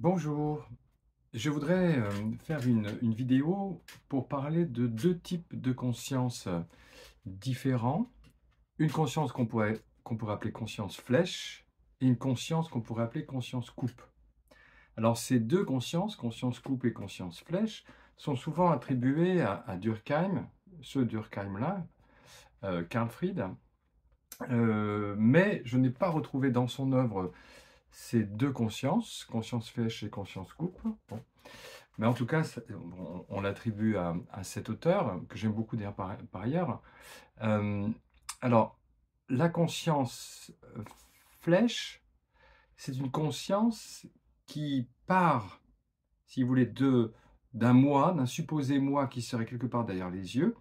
Bonjour, je voudrais faire une vidéo pour parler de deux types de conscience différents. Une conscience qu'on pourrait appeler conscience flèche et une conscience qu'on pourrait appeler conscience coupe. Alors ces deux consciences, conscience coupe et conscience flèche, sont souvent attribuées à Durkheim, ce Durkheim-là, Carl Fried, mais je n'ai pas retrouvé dans son œuvre ces deux consciences, conscience flèche et conscience coupe. Bon. Mais en tout cas, on l'attribue à cet auteur, que j'aime beaucoup d'ailleurs par ailleurs. Euh, alors, la conscience flèche, c'est une conscience qui part, si vous voulez, d'un moi, d'un supposé moi qui serait quelque part derrière les yeux,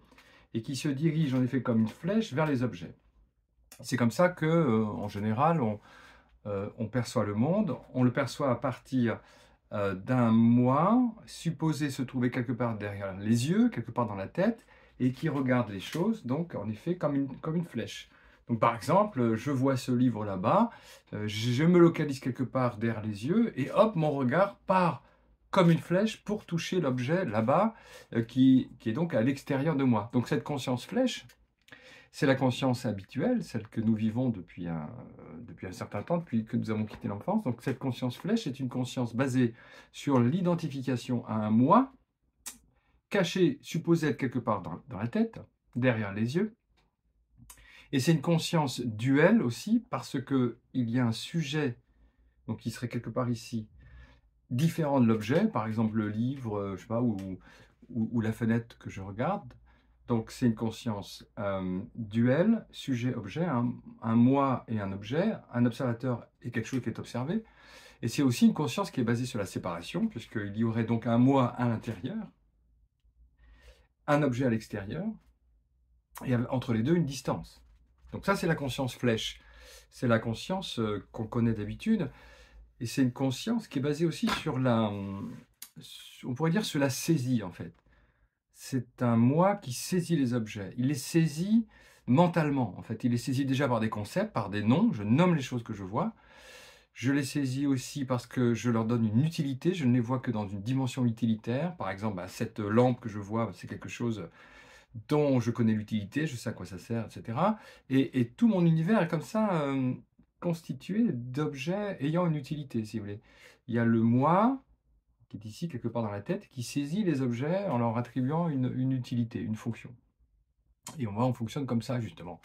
et qui se dirige en effet comme une flèche vers les objets. C'est comme ça que, en général, on perçoit le monde. On le perçoit à partir d'un moi supposé se trouver quelque part derrière les yeux, quelque part dans la tête, et qui regarde les choses, donc en effet, comme une flèche. Donc par exemple, je vois ce livre là-bas, je me localise quelque part derrière les yeux, et hop, mon regard part comme une flèche pour toucher l'objet là-bas, qui est donc à l'extérieur de moi. Donc cette conscience flèche, c'est la conscience habituelle, celle que nous vivons depuis un certain temps, depuis que nous avons quitté l'enfance. Donc cette conscience flèche est une conscience basée sur l'identification à un moi, caché, supposé être quelque part dans la tête, derrière les yeux. Et c'est une conscience duelle aussi, parce qu'il y a un sujet, donc qui serait quelque part ici, différent de l'objet, par exemple le livre, je sais pas, ou la fenêtre que je regarde. Donc c'est une conscience duelle, sujet-objet, un moi et un objet, un observateur et quelque chose qui est observé. Et c'est aussi une conscience qui est basée sur la séparation, puisqu'il y aurait donc un moi à l'intérieur, un objet à l'extérieur, et entre les deux une distance. Donc ça c'est la conscience flèche. C'est la conscience qu'on connaît d'habitude, et c'est une conscience qui est basée aussi sur on pourrait dire sur la saisie en fait. C'est un moi qui saisit les objets. Il les saisit mentalement, en fait. Il les saisit déjà par des concepts, par des noms. Je nomme les choses que je vois. Je les saisis aussi parce que je leur donne une utilité. Je ne les vois que dans une dimension utilitaire. Par exemple, cette lampe que je vois, c'est quelque chose dont je connais l'utilité, je sais à quoi ça sert, etc. Et tout mon univers est comme ça constitué d'objets ayant une utilité, si vous voulez. Il y a le moi, qui est ici quelque part dans la tête, qui saisit les objets en leur attribuant une utilité, une fonction. Et on fonctionne comme ça, justement,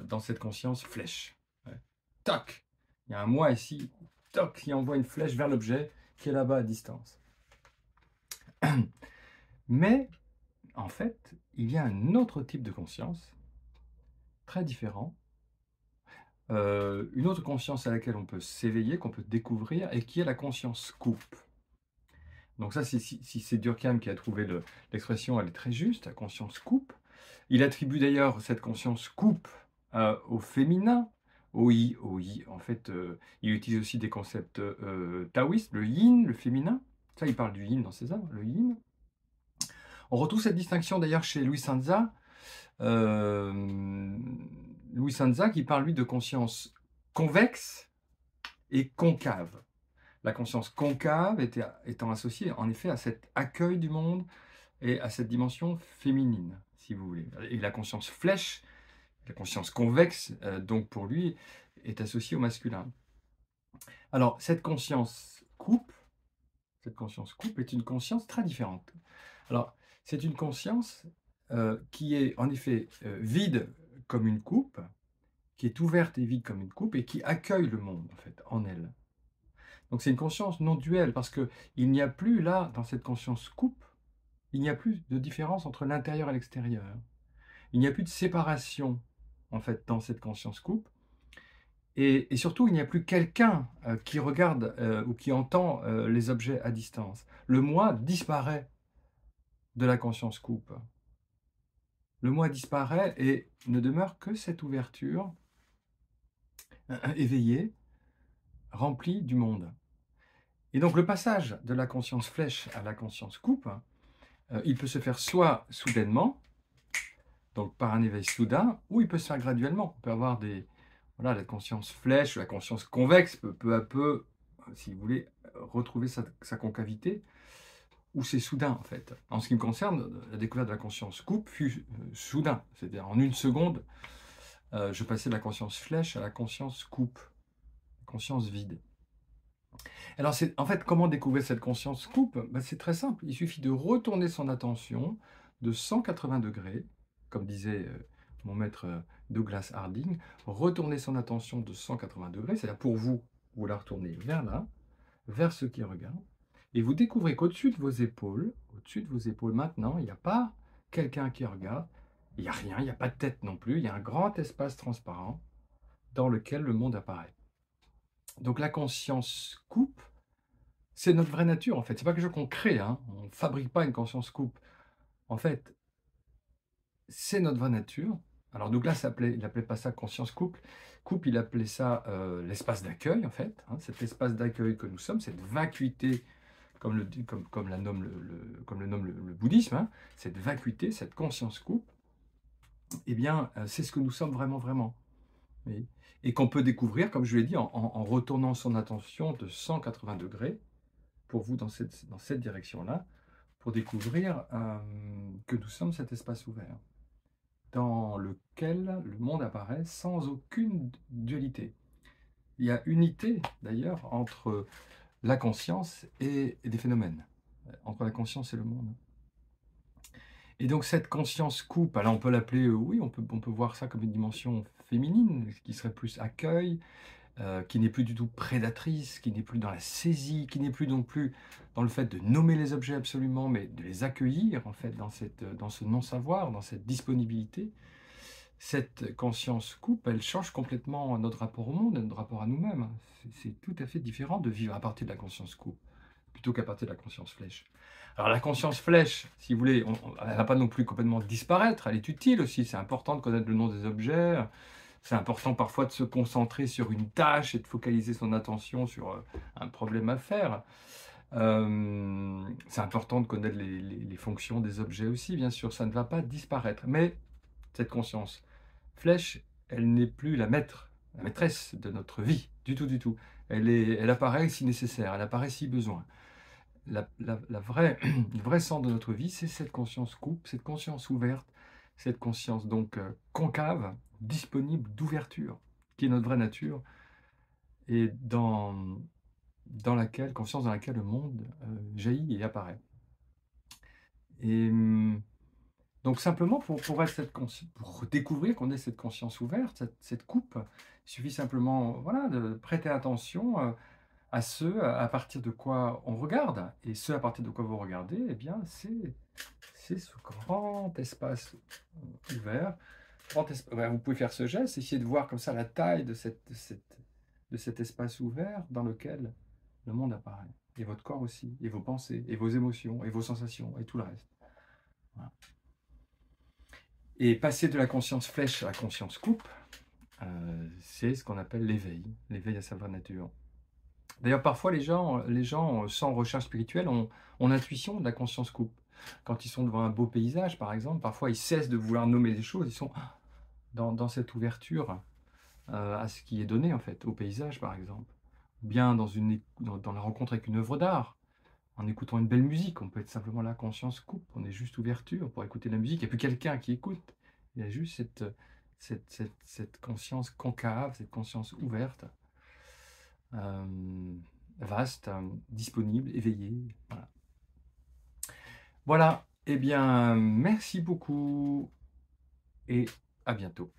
dans cette conscience flèche. Ouais. Toc. Il y a un moi ici, toc, qui envoie une flèche vers l'objet qui est là-bas à distance. Mais, en fait, il y a un autre type de conscience, très différent, une autre conscience à laquelle on peut s'éveiller, qu'on peut découvrir, et qui est la conscience coupe. Donc ça, si c'est Durkheim qui a trouvé l'expression, elle est très juste, la conscience coupe. Il attribue d'ailleurs cette conscience coupe au féminin, en fait, il utilise aussi des concepts taoïstes, le yin, le féminin. Ça, il parle du yin dans ses œuvres, le yin. On retrouve cette distinction d'ailleurs chez Louis Sanza. Louis Sanza qui parle, lui, de conscience convexe et concave. La conscience concave étant associée, en effet, à cet accueil du monde et à cette dimension féminine, si vous voulez. Et la conscience flèche, la conscience convexe, donc pour lui, est associée au masculin. Alors, cette conscience coupe est une conscience très différente. Alors, c'est une conscience qui est en effet vide comme une coupe, qui est ouverte et vide comme une coupe, et qui accueille le monde, en fait, en elle. Donc c'est une conscience non duelle, parce qu'il n'y a plus là, dans cette conscience coupe, il n'y a plus de différence entre l'intérieur et l'extérieur. Il n'y a plus de séparation, en fait, dans cette conscience coupe. Et surtout, il n'y a plus quelqu'un qui regarde ou qui entend les objets à distance. Le moi disparaît de la conscience coupe. Le moi disparaît et ne demeure que cette ouverture éveillée, remplie du monde. Et donc le passage de la conscience flèche à la conscience coupe, il peut se faire soit soudainement, donc par un éveil soudain, ou il peut se faire graduellement. On peut avoir la conscience flèche, la conscience convexe peut peu à peu, si vous voulez, retrouver sa concavité, où c'est soudain en fait. En ce qui me concerne, la découverte de la conscience coupe fut soudain. C'est-à-dire en une seconde, je passais de la conscience flèche à la conscience coupe, conscience vide. Alors en fait, comment découvrir cette conscience coupe? Ben, c'est très simple, il suffit de retourner son attention de 180 degrés, comme disait mon maître Douglas Harding, retourner son attention de 180 degrés, c'est-à-dire pour vous, vous la retournez vers là, vers ceux qui regardent, et vous découvrez qu'au-dessus de vos épaules, maintenant, il n'y a pas quelqu'un qui regarde, il n'y a rien, il n'y a pas de tête non plus, il y a un grand espace transparent dans lequel le monde apparaît. Donc la conscience coupe, c'est notre vraie nature en fait, c'est pas quelque chose qu'on crée, hein. On ne fabrique pas une conscience coupe. En fait, c'est notre vraie nature. Alors Douglas il n'appelait pas ça conscience couple, il appelait ça l'espace d'accueil en fait, hein, cet espace d'accueil que nous sommes, cette vacuité, comme le nomme le bouddhisme, hein, cette vacuité, cette conscience coupe, eh bien c'est ce que nous sommes vraiment, vraiment. Oui. Et qu'on peut découvrir, comme je l'ai dit, en retournant son attention de 180 degrés, pour vous dans cette direction-là, pour découvrir que nous sommes cet espace ouvert, dans lequel le monde apparaît sans aucune dualité. Il y a unité, d'ailleurs, entre la conscience et des phénomènes, entre la conscience et le monde. Et donc cette conscience coupe, alors on peut l'appeler, oui, on peut voir ça comme une dimension féminine, qui serait plus accueil, qui n'est plus du tout prédatrice, qui n'est plus dans la saisie, qui n'est plus non plus dans le fait de nommer les objets absolument, mais de les accueillir en fait dans ce non-savoir, dans cette disponibilité. Cette conscience coupe, elle change complètement notre rapport au monde, notre rapport à nous-mêmes. C'est tout à fait différent de vivre à partir de la conscience coupe, plutôt qu'à partir de la conscience flèche. Alors la conscience flèche, si vous voulez, elle ne va pas non plus complètement disparaître, elle est utile aussi, c'est important de connaître le nom des objets, c'est important parfois de se concentrer sur une tâche et de focaliser son attention sur un problème à faire. C'est important de connaître les fonctions des objets aussi, bien sûr, ça ne va pas disparaître. Mais cette conscience flèche, elle n'est plus la maîtresse de notre vie, du tout, du tout. Elle apparaît si nécessaire, elle apparaît si besoin. Le vrai centre de notre vie, c'est cette conscience coupe, cette conscience ouverte, cette conscience donc concave, disponible, d'ouverture, qui est notre vraie nature, et conscience dans laquelle le monde jaillit et apparaît. Et donc simplement pour découvrir qu'on est cette conscience ouverte, cette coupe, il suffit simplement voilà, de prêter attention à ce à partir de quoi on regarde. Et ce à partir de quoi vous regardez, eh bien c'est ce grand espace ouvert. Vous pouvez faire ce geste, essayer de voir comme ça la taille de cet espace ouvert dans lequel le monde apparaît. Et votre corps aussi, et vos pensées, et vos émotions, et vos sensations, et tout le reste. Voilà. Et passer de la conscience flèche à la conscience coupe, c'est ce qu'on appelle l'éveil à sa vraie nature. D'ailleurs, parfois, les gens sans recherche spirituelle ont l'intuition de la conscience coupe. Quand ils sont devant un beau paysage, par exemple, parfois ils cessent de vouloir nommer les choses, ils sont dans cette ouverture à ce qui est donné, en fait, au paysage, par exemple. Ou bien dans la rencontre avec une œuvre d'art, en écoutant une belle musique, on peut être simplement la conscience coupe, on est juste ouverture pour écouter la musique, il n'y a plus quelqu'un qui écoute, il y a juste cette conscience concave, cette conscience ouverte, vaste, disponible, éveillée. Voilà. Voilà, eh bien, merci beaucoup et à bientôt.